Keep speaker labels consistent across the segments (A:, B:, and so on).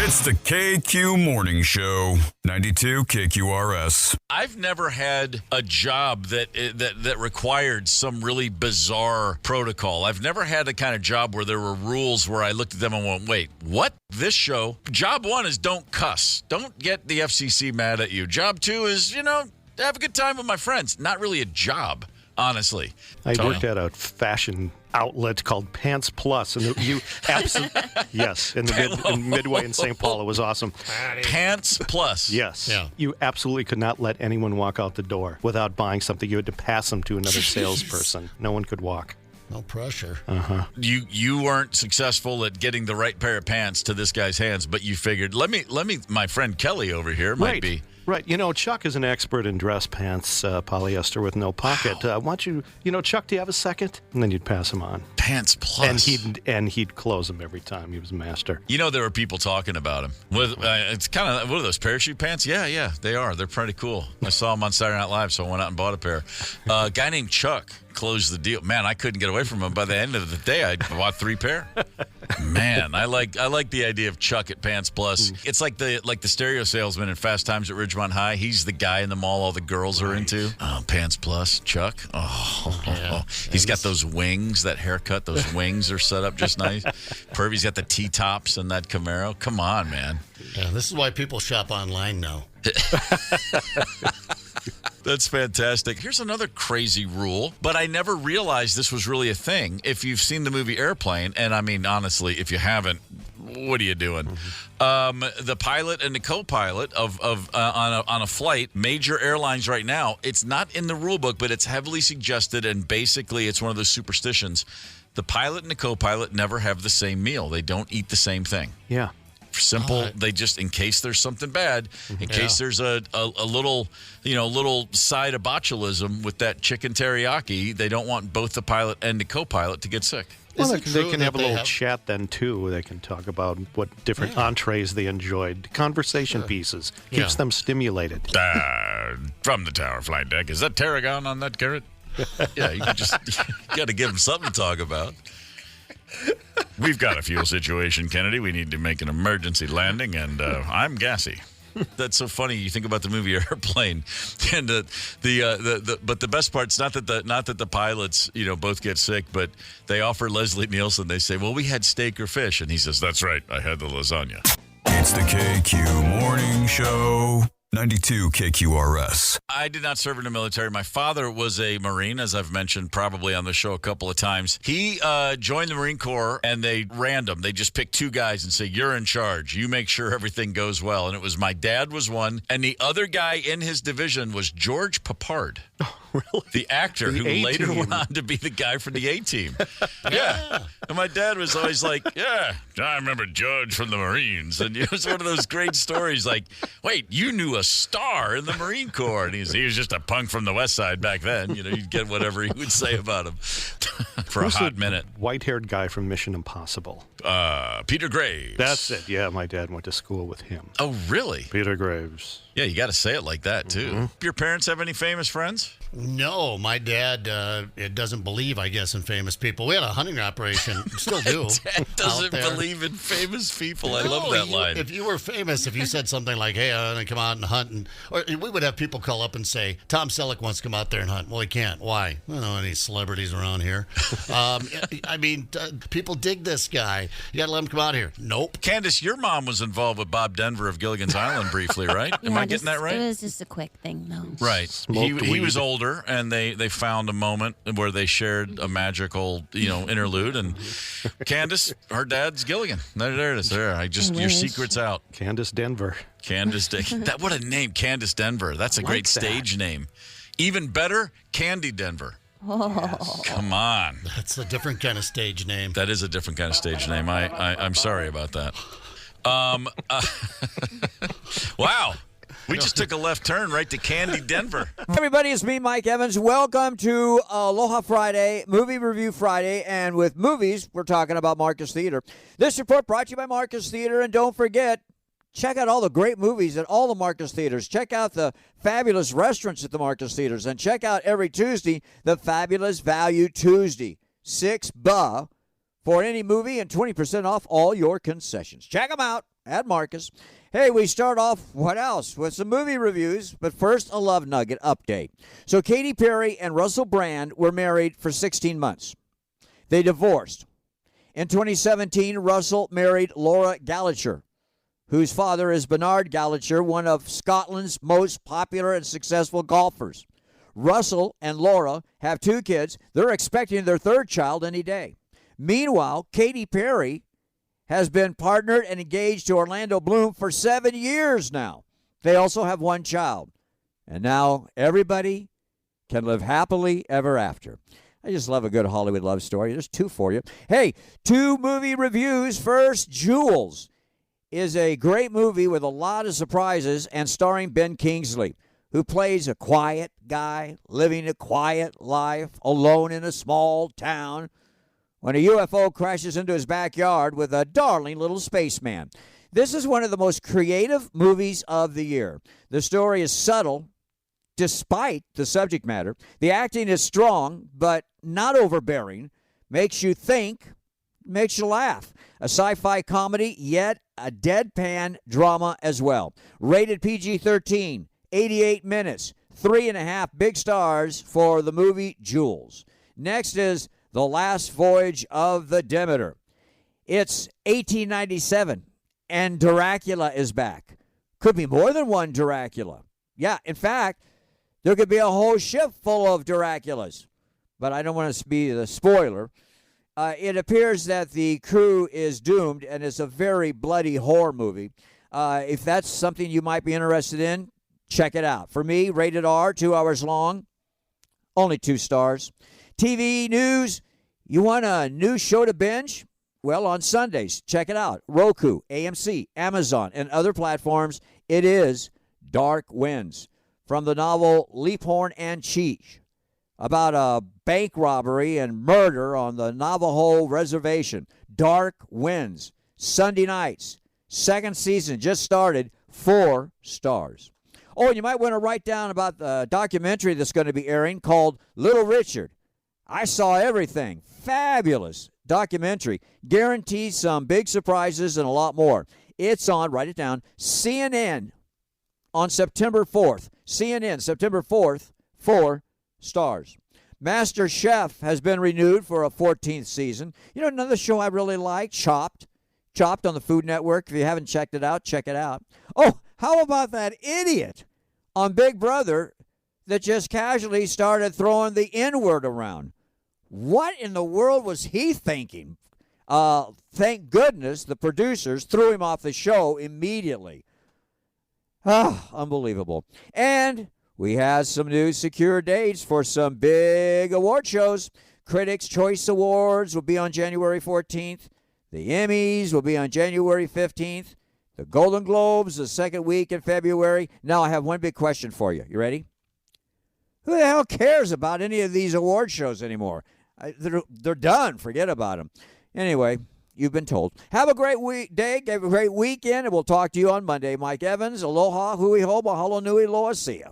A: It's the KQ Morning Show, 92 KQRS.
B: I've never had a job that required some really bizarre protocol. I've never had a kind of job where there were rules where I looked at them and went, wait, what? This show, job one is don't cuss. Don't get the FCC mad at you. Job two is, have a good time with my friends. Not really a job, honestly.
C: I worked at a fashion outlet called Pants Plus, and you absolutely yes, in Midway in St. Paul. It was awesome.
B: Pants Plus.
C: Yes, you absolutely could not let anyone walk out the door without buying something. You had to pass them to another salesperson. No one could walk.
D: No pressure.
B: You weren't successful at getting the right pair of pants to this guy's hands, but you figured, let me. My friend Kelly over here might be.
C: Right. Chuck is an expert in dress pants, polyester with no pocket. Why don't you, Chuck, do you have a second? And then you'd pass him on.
B: Pants Plus.
C: And he'd close them every time. He was a master.
B: There were people talking about him. It's kind of, what are those, parachute pants? Yeah, they are. They're pretty cool. I saw them on Saturday Night Live, so I went out and bought a pair. A guy named Chuck closed the deal. Man, I couldn't get away from him. By the end of the day, I bought 3 pair. Man, I like the idea of Chuck at Pants Plus. It's like the stereo salesman in Fast Times at Ridgemont High. He's the guy in the mall all the girls are into. Oh, Pants Plus, Chuck. He's got those wings, that haircut. Those wings are set up just nice. He's got the T-tops and that Camaro. Come on, man.
D: Yeah, this is why people shop online now.
B: That's fantastic. Here's another crazy rule, but I never realized this was really a thing. If you've seen the movie Airplane, and I mean, honestly, if you haven't, what are you doing? The pilot and the co-pilot on a flight, major airlines right now, it's not in the rule book, but it's heavily suggested, and basically it's one of those superstitions. The pilot and the co-pilot never have the same meal. They don't eat the same thing.
C: Yeah.
B: Simple. They just, in case there's something bad, in case there's a little side of botulism with that chicken teriyaki, they don't want both the pilot and the co-pilot to get sick.
C: Well, they can have a little chat then, too. They can talk about what different entrees they enjoyed. Conversation pieces. Keeps them stimulated.
B: From the tower flight deck. Is that tarragon on that carrot? Yeah, you got to give them something to talk about. We've got a fuel situation, Kennedy. We need to make an emergency landing, and I'm gassy. That's so funny. You think about the movie Airplane, and but the best part's not that the pilots both get sick, but they offer Leslie Nielsen. They say, "Well, we had steak or fish," and he says, "That's right, I had the lasagna."
A: It's the KQ Morning Show. 92 KQRS.
B: I did not serve in the military. My father was a Marine, as I've mentioned probably on the show a couple of times. He joined the Marine Corps, and they just picked 2 guys and say, you're in charge. You make sure everything goes well. And it was my dad was one, and the other guy in his division was George Papard.
C: Oh, really?
B: The actor who later went on to be the guy for the A-Team. Yeah. And my dad was always like, yeah, I remember George from the Marines. And it was one of those great stories like, wait, you knew a star in the Marine Corps. And he was just a punk from the West Side back then. You'd get whatever he would say about him for a hot minute.
C: White-haired guy from Mission Impossible.
B: Peter Graves.
C: That's it. Yeah, my dad went to school with him.
B: Oh, really?
C: Peter Graves.
B: Yeah, you got to say it like that, too. Your parents have any famous friends?
D: No, my dad doesn't believe, I guess, in famous people. We had a hunting operation, still do.
B: Dad doesn't believe in famous people. I love that line.
D: If you were famous, if you said something like, hey, I'm going to come out and hunt, or we would have people call up and say, Tom Selleck wants to come out there and hunt. Well, he can't. Why? I don't know any celebrities around here. People dig this guy. You got to let him come out here. Nope.
B: Candace, your mom was involved with Bob Denver of Gilligan's Island briefly, right? Am I getting that right?
E: It was just a quick thing, though.
B: Right. He was older, and they found a moment where they shared a magical, interlude. And Candace, her dad's Gilligan. There it is. There. Your secret's out.
C: Candace Denver.
B: What a name, Candace Denver. That's a great stage name. Even better, Candy Denver.
E: Oh.
B: Yes. Come on.
D: That's a different kind of stage name.
B: That is a different kind of stage name. I'm sorry about that. Wow. We just took a left turn right to Candy Denver.
F: Everybody, it's me, Mike Evans. Welcome to Aloha Friday, Movie Review Friday. And with movies, we're talking about Marcus Theater. This report brought to you by Marcus Theater. And don't forget, check out all the great movies at all the Marcus Theaters. Check out the fabulous restaurants at the Marcus Theaters. And check out every Tuesday, the Fabulous Value Tuesday. $6 for any movie and 20% off all your concessions. Check them out at Marcus. Hey, we start off, what else? With some movie reviews, but first, a love nugget update. So Katy Perry and Russell Brand were married for 16 months. They divorced. In 2017, Russell married Laura Gallagher, whose father is Bernard Gallagher, one of Scotland's most popular and successful golfers. Russell and Laura have 2 kids. They're expecting their 3rd child any day. Meanwhile, Katy Perry has been partnered and engaged to Orlando Bloom for 7 years now. They also have 1 child. And now everybody can live happily ever after. I just love a good Hollywood love story. There's 2 for you. Hey, 2 movie reviews. First, Jules is a great movie with a lot of surprises and starring Ben Kingsley, who plays a quiet guy living a quiet life alone in a small town when a UFO crashes into his backyard with a darling little spaceman. This is one of the most creative movies of the year. The story is subtle, despite the subject matter. The acting is strong, but not overbearing. Makes you think, makes you laugh. A sci-fi comedy, yet a deadpan drama as well. Rated PG-13, 88 minutes, 3.5 big stars for the movie Jules. Next is The Last Voyage of the Demeter. It's 1897, and Dracula is back. Could be more than one Dracula. Yeah, in fact, there could be a whole ship full of Draculas. But I don't want to be the spoiler. It appears that the crew is doomed, and it's a very bloody horror movie. If that's something you might be interested in, check it out. For me, rated R, 2 hours long, only 2 stars. TV news, you want a new show to binge? Well, on Sundays, check it out. Roku, AMC, Amazon, and other platforms. It is Dark Winds, from the novel Leaphorn and Cheech, about a bank robbery and murder on the Navajo reservation. Dark Winds, Sunday nights. 2nd season just started, 4 stars. Oh, and you might want to write down about the documentary that's going to be airing called Little Richard. I Saw Everything. Fabulous documentary. Guarantees some big surprises and a lot more. It's on, write it down, CNN on September 4th. CNN, September 4th, 4 stars. Master Chef has been renewed for a 14th season. You know, another show I really like, Chopped. Chopped on the Food Network. If you haven't checked it out, check it out. Oh, how about that idiot on Big Brother that just casually started throwing the N-word around? What in the world was he thinking? Thank goodness the producers threw him off the show immediately. Unbelievable. And we have some new secure dates for some big award shows. Critics' Choice Awards will be on January 14th. The Emmys will be on January 15th. The Golden Globes, the 2nd week in February. Now, I have one big question for you. You ready? Who the hell cares about any of these award shows anymore? They're done. Forget about them. Anyway, you've been told. Have a great day. Have a great weekend, and we'll talk to you on Monday. Mike Evans, aloha, hui hou, mahalo nui loa, see ya.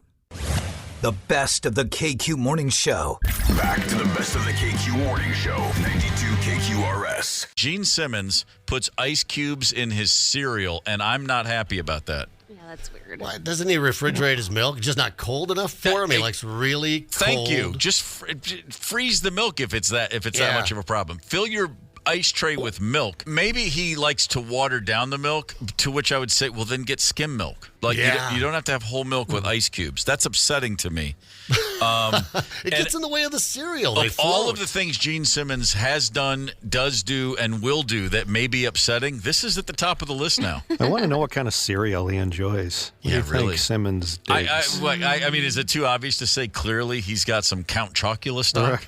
E: The best of the KQ Morning Show.
A: Back to the best of the KQ Morning Show. 92 KQRS.
B: Gene Simmons puts ice cubes in his cereal, and I'm not happy about that.
G: Yeah, that's weird.
D: Why, doesn't he refrigerate his milk? Just not cold enough for him? He likes really cold.
B: Thank you. Just freeze the milk if it's that much of a problem. Fill your ice tray with milk. Maybe he likes to water down the milk, to which I would say, well, then get skim milk. Like, you don't have to have whole milk with ice cubes. That's upsetting to me.
D: It gets in the way of the cereal.
B: Of all of the things Gene Simmons has done, does do, and will do that may be upsetting, this is at the top of the list now.
C: I want to know what kind of cereal he enjoys. What do you think Simmons digs?
B: I mean, is it too obvious to say clearly he's got some Count Chocula stock?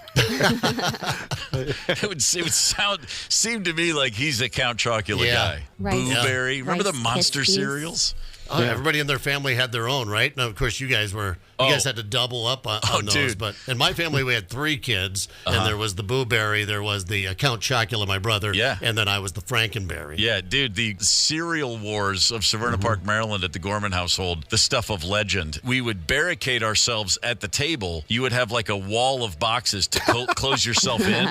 B: It would seem to me like he's a Count Chocula guy.
G: Rice.
B: Blueberry. Remember the
G: Rice
B: Monster
G: Krispies.
B: cereals?
D: Oh, everybody in their family had their own, right? Now, of course, you guys had to double up on those.
B: Dude.
D: But in my family, we had 3 kids, and there was the Boo Berry, there was the Count Chocula, my brother, and then I was the Frankenberry.
B: Yeah, dude, the cereal wars of Severna Park, Maryland at the Gorman household, the stuff of legend. We would barricade ourselves at the table. You would have like a wall of boxes to close yourself in.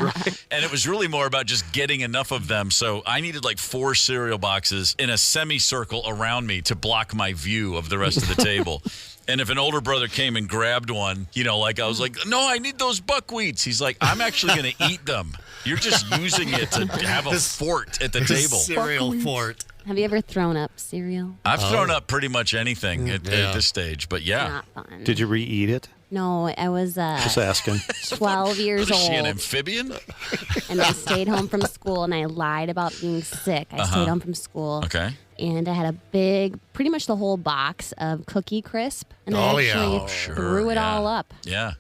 B: And it was really more about just getting enough of them. So I needed like 4 cereal boxes in a semicircle around me to block my view of the rest of the table. And if an older brother came and grabbed one, like I was like, no, I need those buckwheats. He's like, I'm actually going to eat them. You're just using it to have a fort at the table.
D: Cereal fort.
G: Have you ever thrown up cereal?
B: I've thrown up pretty much anything at this stage, but yeah.
G: Not fun.
C: Did you re-eat it?
G: No, I was
C: Just asking.
G: 12 years
B: Is
G: old.
B: she an amphibian?
G: And I stayed home from school, and I lied about being sick. I stayed home from school.
B: Okay.
G: And I had a big, pretty much the whole box of Cookie Crisp. And I actually threw it all up.
B: Yeah.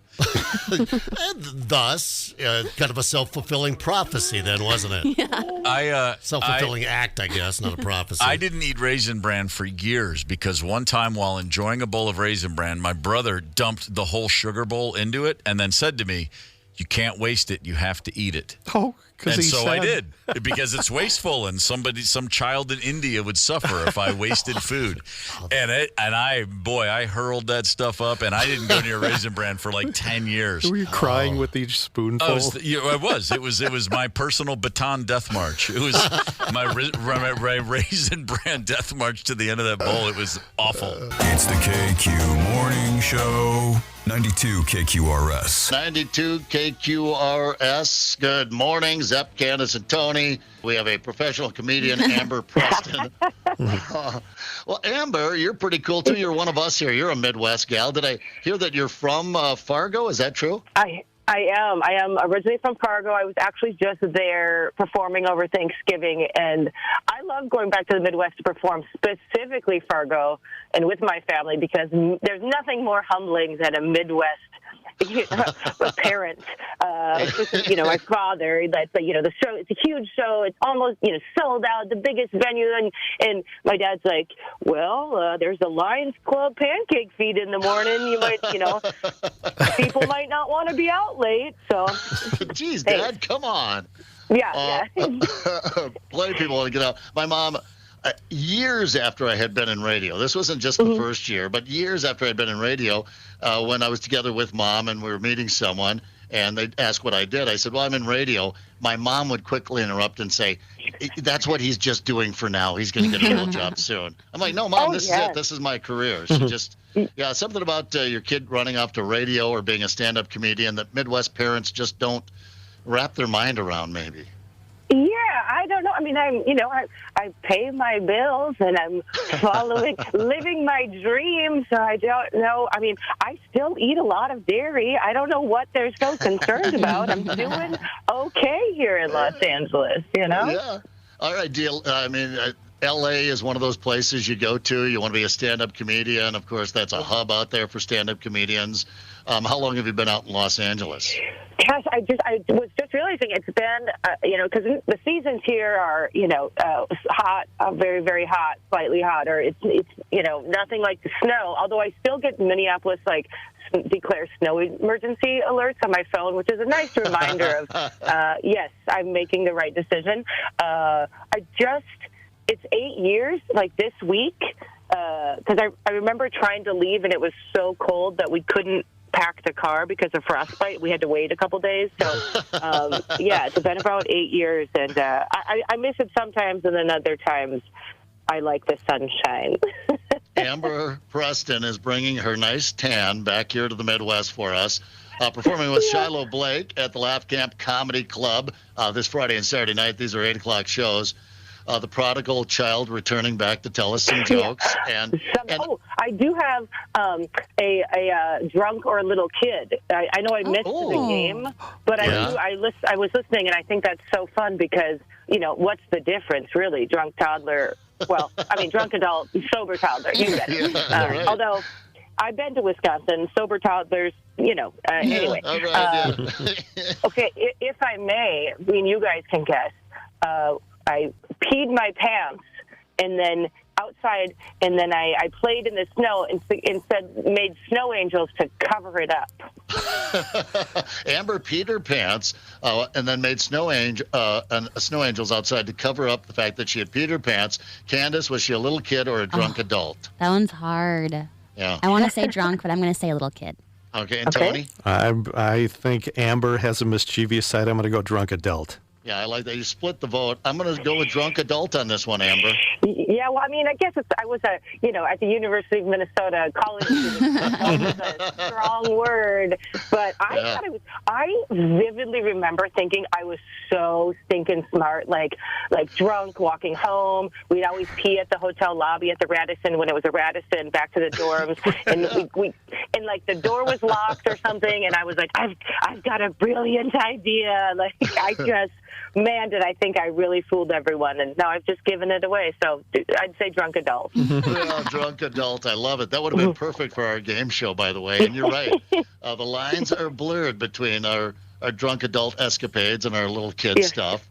D: And thus, kind of a self-fulfilling prophecy then, wasn't it?
G: Yeah.
D: Self-fulfilling act, I guess, not a prophecy.
B: I didn't eat Raisin Bran for years because one time while enjoying a bowl of Raisin Bran, my brother dumped the whole sugar bowl into it and then said to me, you can't waste it. You have to eat it.
C: Oh, because
B: And
C: he
B: so
C: said.
B: I did because it's wasteful, and some child in India would suffer if I wasted food. And I hurled that stuff up, and I didn't go near Raisin Bran for like 10 years.
C: Were you crying with each spoonful?
B: I was. It was my personal baton death march. It was my Raisin Bran death march to the end of that bowl. It was awful.
A: It's the KQ Morning Show. 92 KQRS.
H: 92 KQRS. Good morning, Zep, Candace, and Tony. We have a professional comedian, Amber Preston. Well, Amber, you're pretty cool, too. You're one of us here. You're a Midwest gal. Did I hear that you're from Fargo? Is that true?
I: I am. I am originally from Fargo. I was actually just there performing over Thanksgiving, and I love going back to the Midwest to perform, specifically Fargo and with my family, because there's nothing more humbling than a Midwest parent. My father. That's the show. It's a huge show. It's almost sold out, the biggest venue. And my dad's like, well, there's a Lions Club pancake feed in the morning. You might, people might not want to be out late. So,
H: Jeez, Dad, come on.
I: Yeah.
H: Plenty of people want to get out. My mom. Years after I had been in radio, this wasn't just the first year, but years after I'd been in radio, when I was together with Mom and we were meeting someone, and they'd ask what I did, I said, well, I'm in radio. My mom would quickly interrupt and say, that's what he's just doing for now. He's going to get a real job soon. I'm like, no, Mom, this is it. This is my career. She just, something about your kid running off to radio or being a stand-up comedian that Midwest parents just don't wrap their mind around, maybe.
I: Yeah, I don't know. I mean, I pay my bills and I'm living my dream. So I don't know. I mean, I still eat a lot of dairy. I don't know what they're so concerned about. I'm doing okay here in Los Angeles,
H: Yeah. All right, deal. I mean, L.A. is one of those places you go to. You want to be a stand-up comedian. Of course, that's a hub out there for stand-up comedians. How long have you been out in Los Angeles?
I: Gosh, I was just realizing it's been, because the seasons here are, hot, very, very hot, slightly hotter. It's nothing like the snow, although I still get Minneapolis, declare snow emergency alerts on my phone, which is a nice reminder of, yes, I'm making the right decision. It's 8 years, this week, because I remember trying to leave and it was so cold that we couldn't pack the car because of frostbite. We had to wait a couple days. So, it's been about 8 years, and I miss it sometimes, and then other times I like the sunshine.
H: Amber Preston is bringing her nice tan back here to the Midwest for us, performing with Shiloh Blake at the Laugh Camp Comedy Club this Friday and Saturday night. These are 8 o'clock shows. The prodigal child returning back to tell us some jokes.
I: I do have a drunk or a little kid. I know I missed the game, but I was listening, and I think that's so fun because, what's the difference, really? Drunk toddler, drunk adult, sober toddler. You get it.
H: Right.
I: Although I've been to Wisconsin, sober toddlers, anyway. Okay, if I may, you guys can guess. I peed my pants and then outside, and then I played in the snow and instead made snow angels to cover it up.
H: Amber Peter pants, and then made snow angels outside to cover up the fact that she had Peter pants. Candace, was she a little kid or a drunk adult?
G: That one's hard.
H: Yeah.
G: I want to say drunk, but I'm going to say a little kid.
H: Okay, and Tony?
C: I think Amber has a mischievous side. I'm going to go drunk adult.
H: Yeah, I like that. You split the vote. I'm going to go with drunk adult on this one, Amber.
I: Yeah, well, I mean, I guess I was at the University of Minnesota college student. That was a strong word, but I vividly remember thinking I was so stinking smart, like drunk, walking home. We'd always pee at the hotel lobby at the Radisson when it was a Radisson, back to the dorms, and we the door was locked or something, and I was like, I've got a brilliant idea. Like man, did I think I really fooled everyone, and now I've just given it away. So I'd say drunk adult.
H: Well, drunk adult, I love it. That would have been perfect for our game show, by the way. And you're right. The lines are blurred between our drunk adult escapades and our little kid stuff.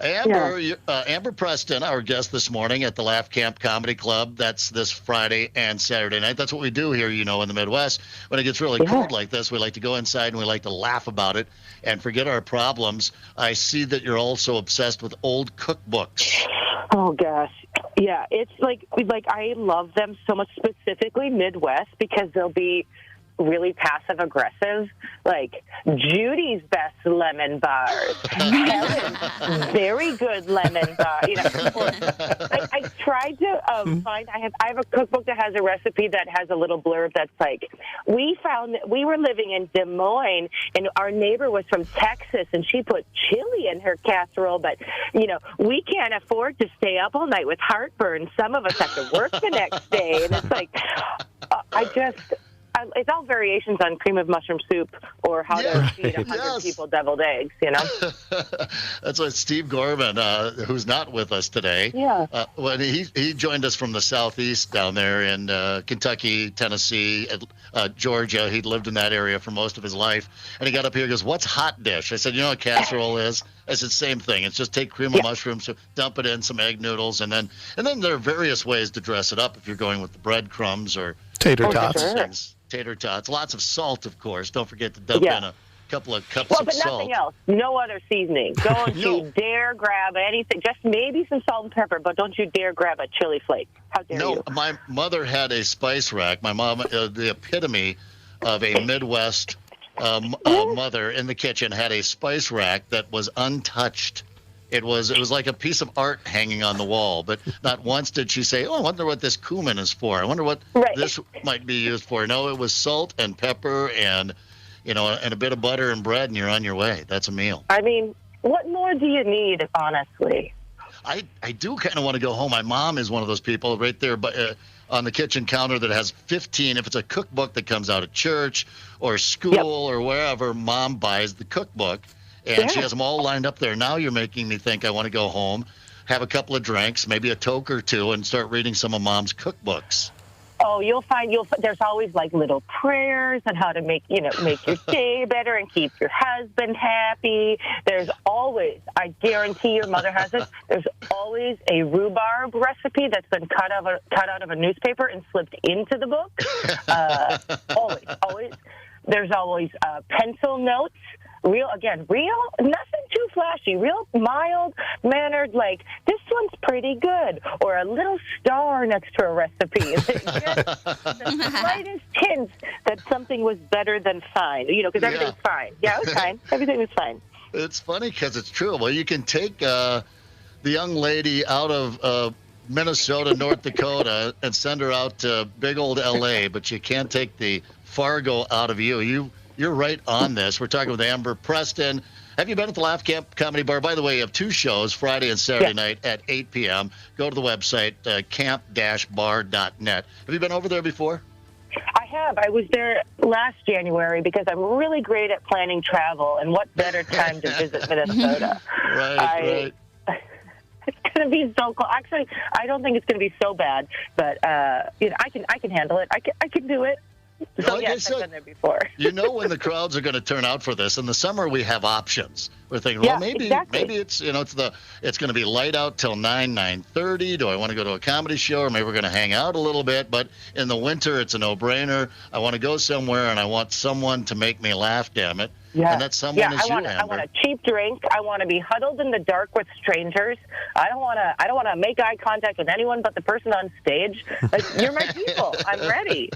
H: Amber Preston, our guest this morning at the Laugh Camp Comedy Club. That's this Friday and Saturday night. That's what we do here, in the Midwest. When it gets really cold like this, we like to go inside and we like to laugh about it and forget our problems. I see that you're also obsessed with old cookbooks.
I: Oh, gosh. Yeah, it's like I love them so much, specifically Midwest, because they'll be really passive aggressive, like Judy's best lemon bars, Helen's very good lemon bar. I tried to find. I have a cookbook that has a recipe that has a little blurb that's like, we found that we were living in Des Moines and our neighbor was from Texas and she put chili in her casserole, but we can't afford to stay up all night with heartburn. Some of us have to work the next day, and it's like it's all variations on cream of mushroom soup or how to feed 100 people deviled eggs,
H: That's what Steve Gorman, who's not with us today, when he joined us from the Southeast down there in Kentucky, Tennessee, Georgia. He'd lived in that area for most of his life. And he got up here and goes, what's hot dish? I said, what casserole is? I said, same thing. It's just take cream of mushrooms, dump it in some egg noodles, and then there are various ways to dress it up if you're going with the breadcrumbs or
C: tater tots.
H: Things. Tater tots. Lots of salt, of course. Don't forget to dump in a couple of cups of salt.
I: Well, but nothing else. No other seasoning. Don't you dare grab anything. Just maybe some salt and pepper, but don't you dare grab a chili flake. How dare you?
H: No, my mother had a spice rack. My mom, the epitome of a Midwest mother in the kitchen, had a spice rack that was untouched. It was like a piece of art hanging on the wall, but not once did she say, I wonder what this cumin is for. I wonder what this might be used for. No, it was salt and pepper and, and a bit of butter and bread, and you're on your way. That's a meal.
I: I mean, what more do you need, honestly?
H: I do kind of want to go home. My mom is one of those people right there on the kitchen counter that has 15. If it's a cookbook that comes out of church or school or wherever, Mom buys the cookbook. And she has them all lined up there. Now you're making me think I want to go home, have a couple of drinks, maybe a Toke or two, and start reading some of Mom's cookbooks.
I: Oh, you'll find there's always like little prayers on how to make your day better and keep your husband happy. There's always, I guarantee your mother has this, there's always a rhubarb recipe that's been cut out of a newspaper and slipped into the book. Always. There's always pencil notes. Real, nothing too flashy, real mild-mannered, like, this one's pretty good, or a little star next to a recipe. Just the slightest hint that something was better than fine, because everything's fine. Yeah, it was fine. Everything was fine.
H: It's funny because it's true. Well, you can take the young lady out of Minnesota, North Dakota, and send her out to big old L.A., but you can't take the Fargo out of you. You're right on this. We're talking with Amber Preston. Have you been at the Laugh Camp Comedy Bar? By the way, you have two shows, Friday and Saturday night at 8 p.m. Go to the website, camp-bar.net. Have you been over there before?
I: I have. I was there last January because I'm really great at planning travel, and what better time to visit Minnesota?
H: Right.
I: It's going to be so cool. Actually, I don't think it's going to be so bad, but I can handle it. I can do it. So
H: like
I: yes, I've been there before.
H: You know when the crowds are going to turn out for this. In the summer, we have options. We're thinking,
I: Yeah,
H: well, maybe it's it's going to be light out till 9:30. Do I want to go to a comedy show, or maybe we're going to hang out a little bit? But in the winter, it's a no-brainer. I want to go somewhere, and I want someone to make me laugh. Damn it!
I: Yeah.
H: And that someone is you, Amber.
I: I want a cheap drink. I want to be huddled in the dark with strangers. I don't want to make eye contact with anyone but the person on stage. Like, you're my people. I'm ready.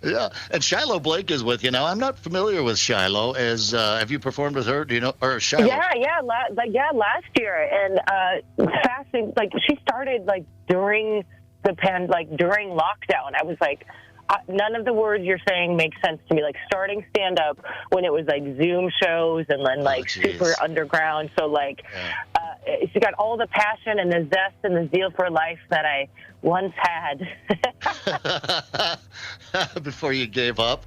H: Yeah, and Shiloh Blake is with you now. I'm not familiar with Shiloh. Have you performed with her? Do you know? Or Shiloh?
I: Yeah, last year, and fasting. Like, she started during during lockdown. I was like, none of the words you're saying make sense to me. Like, starting stand up when it was Zoom shows and then super underground. So she got all the passion and the zest and the zeal for life that I once had.
H: Before you gave up.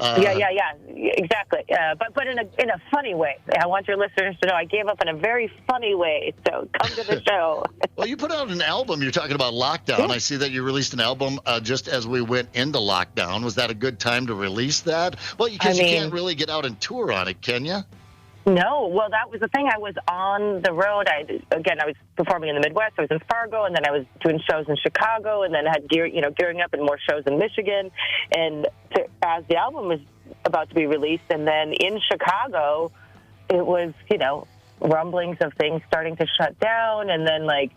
I: Yeah, exactly. But in a funny way. I want your listeners to know I gave up in a very funny way. So come to the show.
H: Well, you put out an album. You're talking about lockdown. I see that you released an album just as we went into lockdown. Was that a good time to release that? Well, because you can't really get out and tour on it, can you?
I: No. Well, that was the thing. I was on the road. I was performing in the Midwest. I was in Fargo, and then I was doing shows in Chicago, and then I had gearing up and more shows in Michigan. And as the album was about to be released, and then in Chicago, it was, rumblings of things starting to shut down. And then, I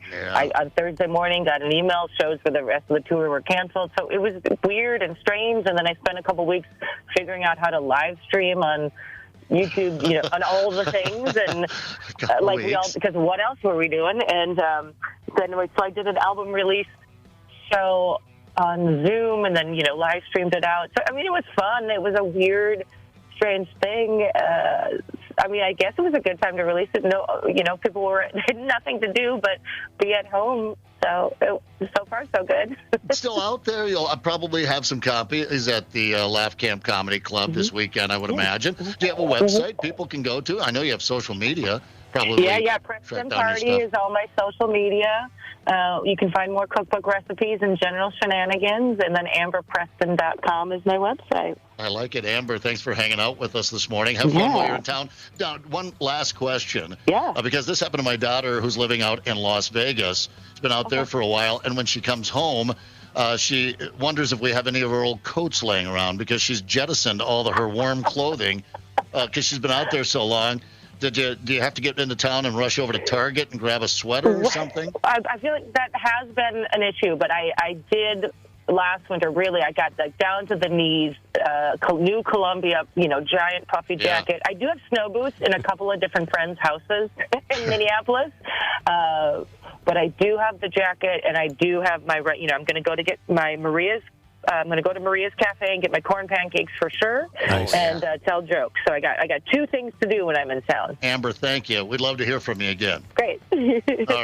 I: on Thursday morning got an email, shows for the rest of the tour were canceled. So it was weird and strange. And then I spent a couple weeks figuring out how to live stream on YouTube, on all the things, and because what else were we doing? And then I did an album release show on Zoom, and then live streamed it out. So it was fun. It was a weird, strange thing. I guess it was a good time to release it. No, people had nothing to do but be at home. So far, so good.
H: Still out there. You'll probably have some copies at the Laugh Camp Comedy Club this weekend, I would imagine. Do you have a website people can go to? I know you have social media. Probably.
I: Yeah. Preston Party is all my social media. You can find more cookbook recipes and general shenanigans, and then amberpreston.com is my website.
H: I like it. Amber, thanks for hanging out with us this morning. Have fun while you're in town. Now, one last question.
I: Yeah.
H: Because this happened to my daughter who's living out in Las Vegas. She's been out there for a while, and when she comes home, she wonders if we have any of her old coats laying around because she's jettisoned all of her warm clothing because she's been out there so long. Do you have to get into town and rush over to Target and grab a sweater or something?
I: I feel like that has been an issue, but I did last winter. Really, I got down to the knees, new Columbia, giant puffy jacket. I do have snow boots in a couple of different friends' houses in Minneapolis, but I do have the jacket, and I do have my. I'm going to go to get my Maria's. I'm going to go to Maria's Cafe and get my corn pancakes for sure, and tell jokes. So I got two things to do when I'm in town.
H: Amber, thank you. We'd love to hear from you again.
I: Great.
H: All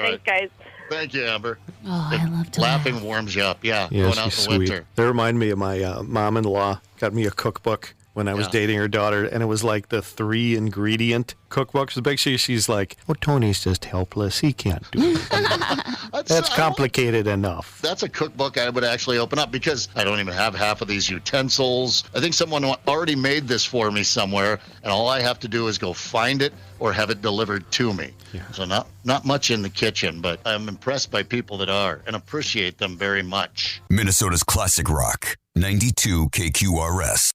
H: right.
I: Thanks, guys.
H: Thank you, Amber.
G: Oh, I love to
H: Laughing warms you up. Yeah,
C: Yeah,
H: going out in
C: she's
H: the
C: sweet.
H: winter.
C: That reminded me of my mom-in-law. Got me a cookbook when I was dating her daughter, and it was like the 3-ingredient cookbook. So basically, she's like, "Oh, Tony's just helpless. He can't do it. That's complicated enough."
H: That's a cookbook I would actually open up because I don't even have half of these utensils. I think someone already made this for me somewhere, and all I have to do is go find it or have it delivered to me. Yeah. So not much in the kitchen, but I'm impressed by people that are and appreciate them very much.
A: Minnesota's classic rock, 92 KQRS.